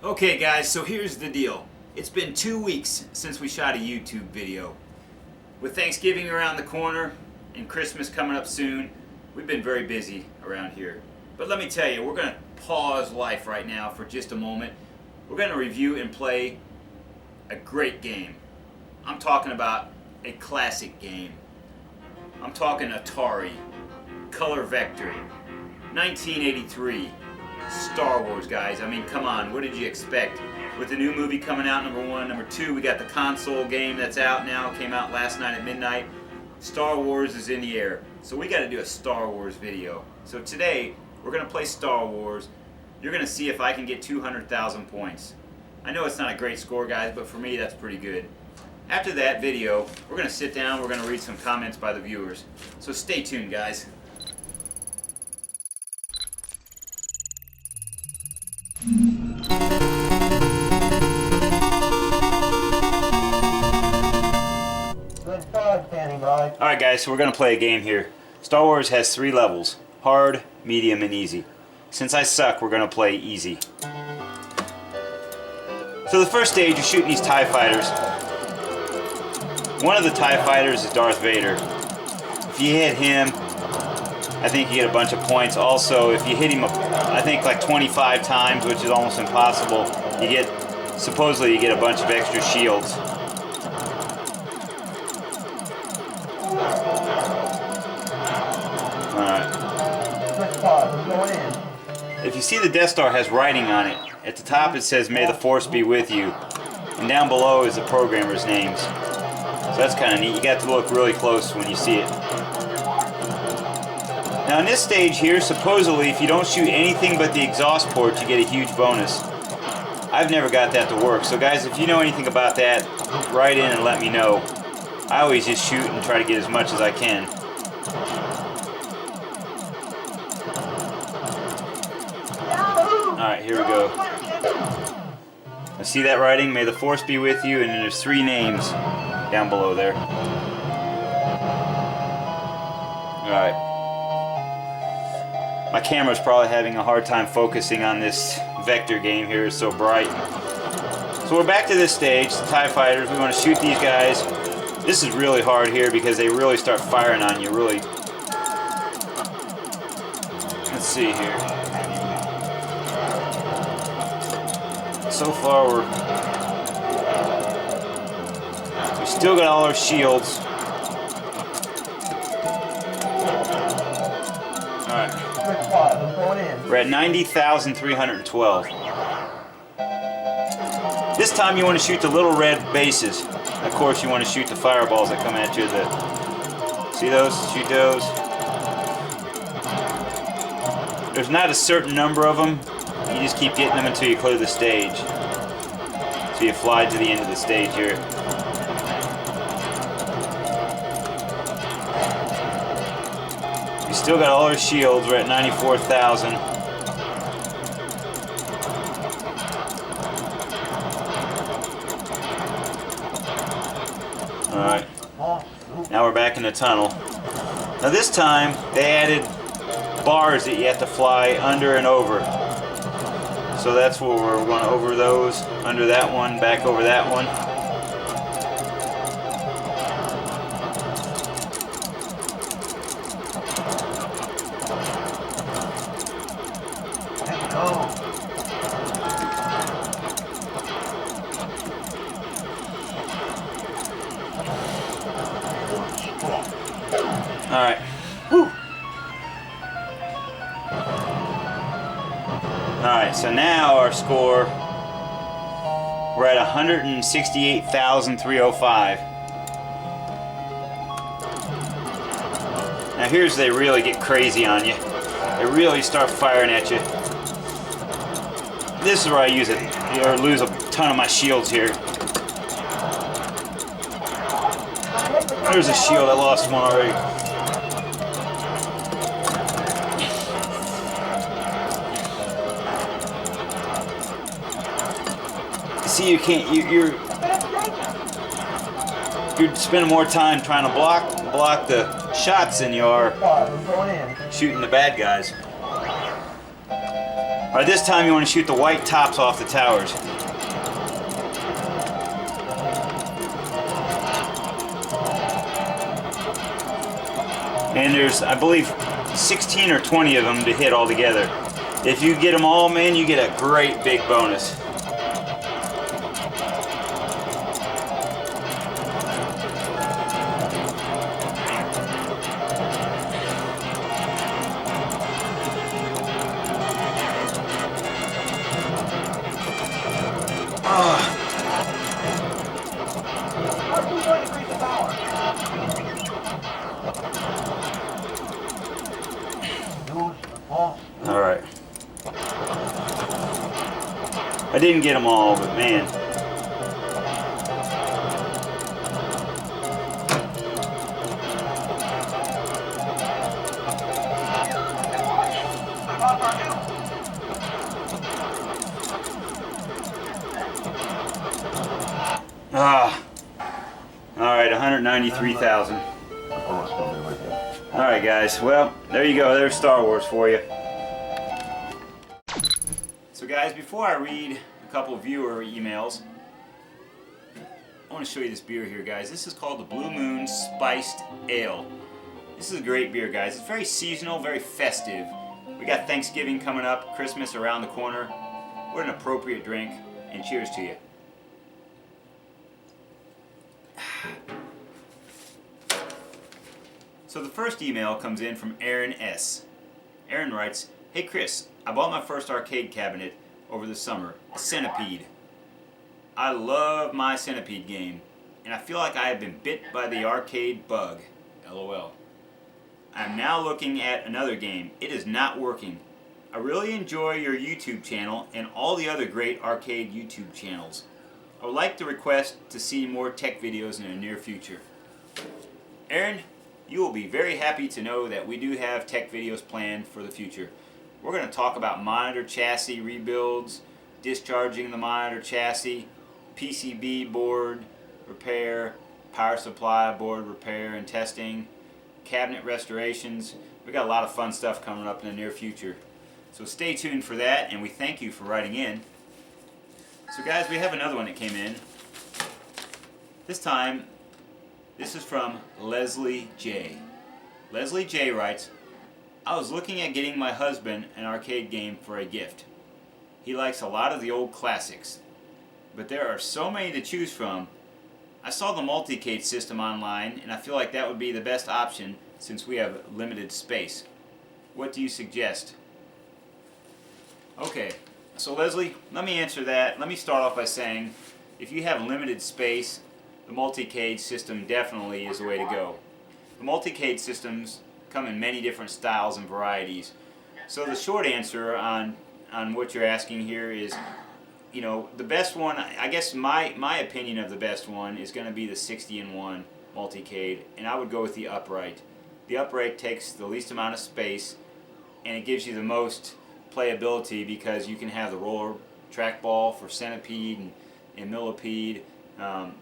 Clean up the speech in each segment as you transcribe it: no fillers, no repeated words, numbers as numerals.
Okay guys, so here's the deal. It's been 2 weeks since we shot a YouTube video. With Thanksgiving around the corner and Christmas coming up soon, we've been very busy around here. But let me tell you, we're going to pause life right now for just a moment. We're going to review and play a great game. I'm talking about a classic game. I'm talking Atari, Color Vector, 1983. Star Wars, guys. I mean, come on, what did you expect? With the new movie coming out, number one. Number two, we got the console game that's out now, came out last night at midnight. Star Wars is in the air. So we got to do a Star Wars video. So today, we're going to play Star Wars. You're going to see if I can get 200,000 points. I know it's not a great score, guys, but for me, that's pretty good. After that video, we're going to sit down, we're going to read some comments by the viewers. So stay tuned, guys. Alright guys, so we're going to play a game here. Star Wars has 3 levels. Hard, medium, and easy. Since I suck, we're going to play easy. So the first stage, you're shooting these TIE fighters. One of the TIE fighters is Darth Vader. If you hit him, I think you get a bunch of points. Also, if you hit him, I think like 25 times, which is almost impossible, supposedly you get a bunch of extra shields. Alright. If you see the Death Star has writing on it, at the top it says, "May the Force be with you," and down below is the programmer's names. So that's kind of neat. You got to look really close when you see it. Now in this stage here, supposedly if you don't shoot anything but the exhaust port, you get a huge bonus. I've never got that to work, so guys, if you know anything about that, write in and let me know. I always just shoot and try to get as much as I can. Alright, here we go. Now see that writing? May the Force be with you, and then there's 3 names down below there. Alright. My camera's probably having a hard time focusing on this vector game here, it's so bright. So we're back to this stage, the TIE fighters. We want to shoot these guys. This is really hard here because they really start firing on you, really. Let's see here. So far we still got all our shields. Alright. We're at 90,312. This time you want to shoot the little red bases. Of course you want to shoot the fireballs that come at you. See those? Shoot those. There's not a certain number of them. You just keep getting them until you clear the stage. So you fly to the end of the stage here. We still got all our shields. We're at 94,000. Alright. Now we're back in the tunnel. Now this time they added bars that you have to fly under and over. So that's where we're going over those, under that one, back over that one. Alright. Whew. Alright, so now our score, we're at 168,305. Now here's they really get crazy on you. They really start firing at you. This is where I use it, or lose a ton of my shields here. There's a shield, I lost one already. See, you can't. You're spending more time trying to block the shots than you are shooting the bad guys. Alright, this time you want to shoot the white tops off the towers. And there's, I believe, 16 or 20 of them to hit all together. If you get them all, man, you get a great big bonus. Alright. I didn't get them all, but man. Alright, 193,000. Alright guys, well, there you go, there's Star Wars for you. So guys, before I read a couple of viewer emails, I want to show you this beer here, guys. This is called the Blue Moon Spiced Ale. This is a great beer, guys. It's very seasonal, very festive. We got Thanksgiving coming up, Christmas around the corner. What an appropriate drink, and cheers to you. So the first email comes in from Aaron S. Aaron writes, "Hey Chris, I bought my first arcade cabinet over the summer, a Centipede. I love my Centipede game, and I feel like I have been bit by the arcade bug. LOL. I'm now looking at another game. It is not working. I really enjoy your YouTube channel and all the other great arcade YouTube channels. I would like to request to see more tech videos in the near future." Aaron, you will be very happy to know that we do have tech videos planned for the future. We're going to talk about monitor chassis rebuilds, discharging the monitor chassis, PCB board repair, power supply board repair and testing, cabinet restorations. We got a lot of fun stuff coming up in the near future. So stay tuned for that, and we thank you for writing in. So guys, we have another one that came in. This time, this is from Leslie J. Leslie J writes, "I was looking at getting my husband an arcade game for a gift. He likes a lot of the old classics, but there are so many to choose from. I saw the multi-cade system online, and I feel like that would be the best option since we have limited space. What do you suggest?" Okay, so Leslie, let me answer that. Let me start off by saying, if you have limited space, the multi-cade system definitely is the way to go. The multi-cade systems come in many different styles and varieties. So the short answer on what you're asking here is, you know, the best one, I guess my opinion of the best one is going to be the 60-in-1 multi-cade, and I would go with the upright. The upright takes the least amount of space, and it gives you the most playability because you can have the roller trackball for Centipede and Millipede.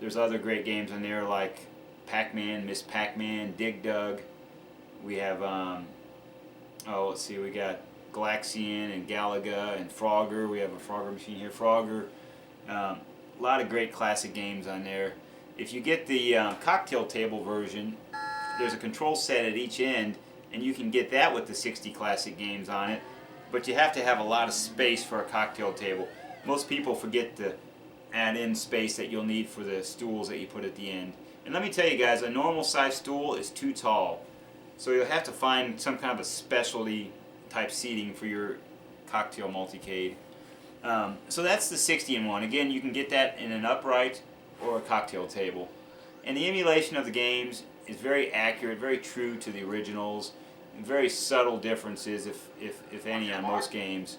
There's other great games in there like Pac-Man, Miss Pac-Man, Dig Dug. We have, let's see, we got Galaxian and Galaga and Frogger. We have a Frogger machine here, Frogger. A lot of great classic games on there. If you get the cocktail table version, there's a control set at each end, and you can get that with the 60 classic games on it, but you have to have a lot of space for a cocktail table. Most people forget to add in space that you'll need for the stools that you put at the end. And let me tell you guys, a normal size stool is too tall, so you'll have to find some kind of a specialty type seating for your cocktail multicade. So that's the 60-in-1. Again, you can get that in an upright or a cocktail table. And the emulation of the games is very accurate, very true to the originals, and very subtle differences, if any, on most games.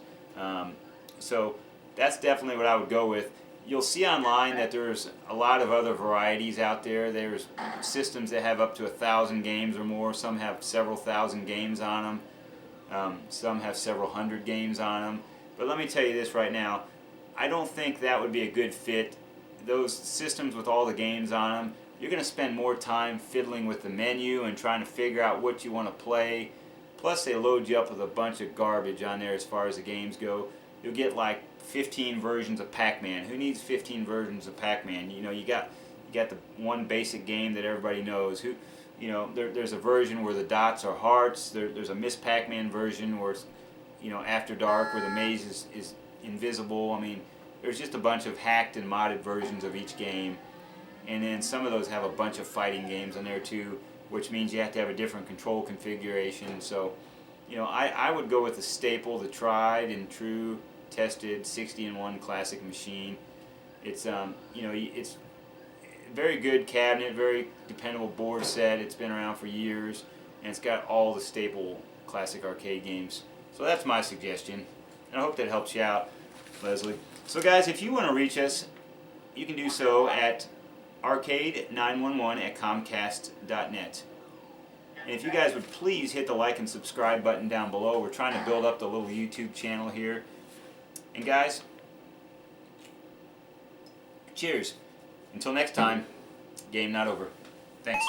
So that's definitely what I would go with. You'll see online that there's a lot of other varieties out there. There's systems that have up to 1,000 games or more. Some have several thousand games on them. Some have several hundred games on them. But let me tell you this right now. I don't think that would be a good fit. Those systems with all the games on them, you're going to spend more time fiddling with the menu and trying to figure out what you want to play Plus they load you up with a bunch of garbage on there as far as the games go. You'll get like 15 versions of Pac-Man. Who needs 15 versions of Pac-Man? You know, you got the one basic game that everybody knows. Who, you know, there's a version where the dots are hearts. There's a Miss Pac-Man version where it's, you know, After Dark, where the maze is invisible. I mean, there's just a bunch of hacked and modded versions of each game. And then some of those have a bunch of fighting games in there too, which means you have to have a different control configuration. So, you know, I would go with the staple, the tried and true, tested 60-in-1 classic machine. It's you know, it's very good cabinet, very dependable board set. It's been around for years, and it's got all the staple classic arcade games. So that's my suggestion, and I hope that helps you out, Leslie. So guys, if you want to reach us, you can do so at arcade911@comcast.net. And if you guys would please hit the like and subscribe button down below. We're trying to build up the little YouTube channel here. And guys, cheers. Until next time, game not over. Thanks.